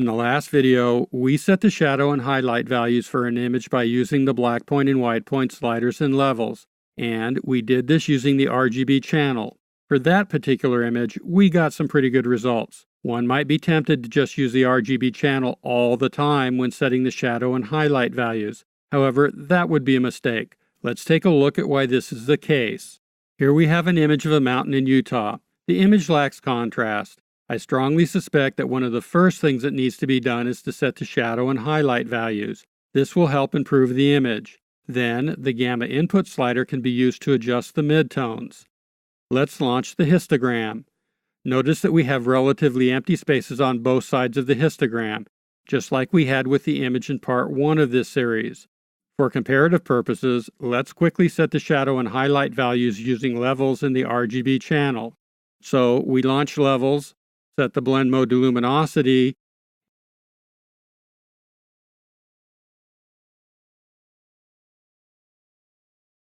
In the last video, we set the shadow and highlight values for an image by using the black point and white point sliders and levels, and we did this using the RGB channel. For that particular image, we got some pretty good results. One might be tempted to just use the RGB channel all the time when setting the shadow and highlight values. However, that would be a mistake. Let's take a look at why this is the case. Here we have an image of a mountain in Utah. The image lacks contrast. I strongly suspect that one of the first things that needs to be done is to set the shadow and highlight values. This will help improve the image. Then, the gamma input slider can be used to adjust the midtones. Let's launch the histogram. Notice that we have relatively empty spaces on both sides of the histogram, just like we had with the image in part 1 of this series. For comparative purposes, let's quickly set the shadow and highlight values using levels in the RGB channel. So, we launch levels, set the blend mode to luminosity,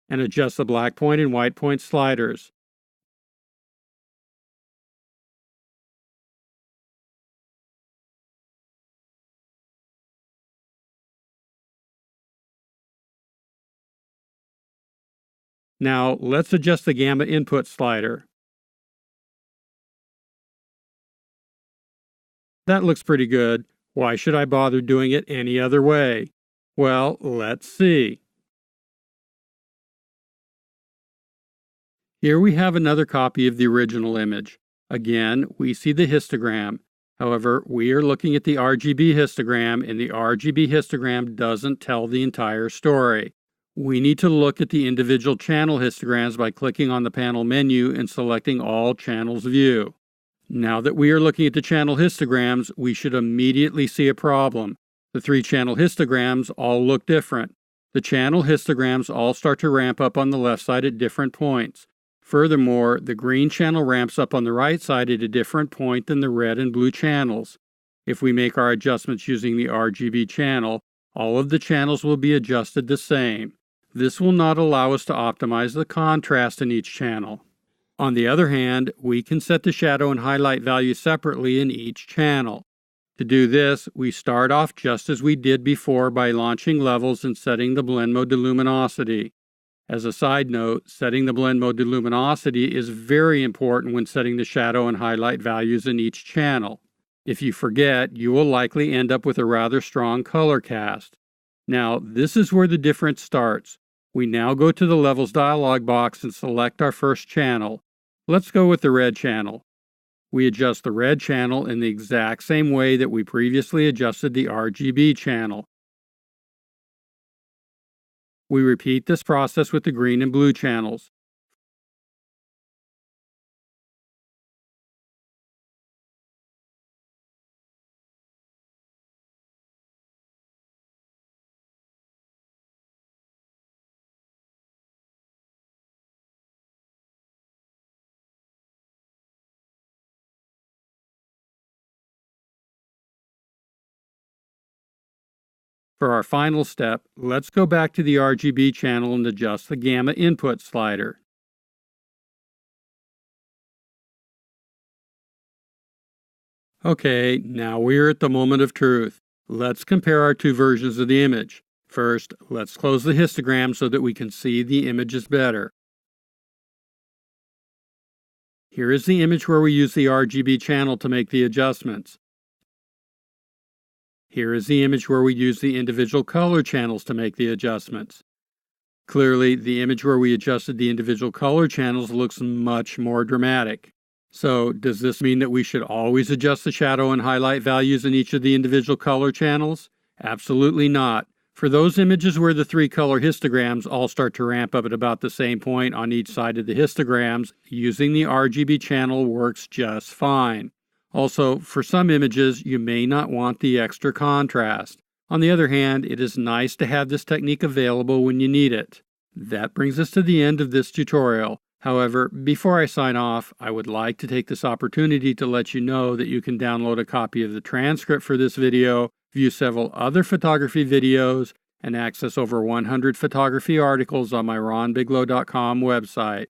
and adjust the black point and white point sliders. Now, let's adjust the gamma input slider. That looks pretty good. Why should I bother doing it any other way? Well, let's see. Here we have another copy of the original image. Again, we see the histogram. However, we are looking at the RGB histogram, and the RGB histogram doesn't tell the entire story. We need to look at the individual channel histograms by clicking on the panel menu and selecting All Channels View. Now that we are looking at the channel histograms, we should immediately see a problem. The 3 channel histograms all look different. The channel histograms all start to ramp up on the left side at different points. Furthermore, the green channel ramps up on the right side at a different point than the red and blue channels. If we make our adjustments using the RGB channel, all of the channels will be adjusted the same. This will not allow us to optimize the contrast in each channel. On the other hand, we can set the shadow and highlight values separately in each channel. To do this, we start off just as we did before by launching levels and setting the blend mode to luminosity. As a side note, setting the blend mode to luminosity is very important when setting the shadow and highlight values in each channel. If you forget, you will likely end up with a rather strong color cast. Now, this is where the difference starts. We now go to the Levels dialog box and select our first channel. Let's go with the red channel. We adjust the red channel in the exact same way that we previously adjusted the RGB channel. We repeat this process with the green and blue channels. For our final step, let's go back to the RGB channel and adjust the gamma input slider. Okay, now we're at the moment of truth. Let's compare our 2 versions of the image. First, let's close the histogram so that we can see the images better. Here is the image where we use the RGB channel to make the adjustments. Here is the image where we use the individual color channels to make the adjustments. Clearly, the image where we adjusted the individual color channels looks much more dramatic. So, does this mean that we should always adjust the shadow and highlight values in each of the individual color channels? Absolutely not. For those images where the 3 color histograms all start to ramp up at about the same point on each side of the histograms, using the RGB channel works just fine. Also, for some images, you may not want the extra contrast. On the other hand, it is nice to have this technique available when you need it. That brings us to the end of this tutorial. However, before I sign off, I would like to take this opportunity to let you know that you can download a copy of the transcript for this video, view several other photography videos, and access over 100 photography articles on my ronbiglow.com website.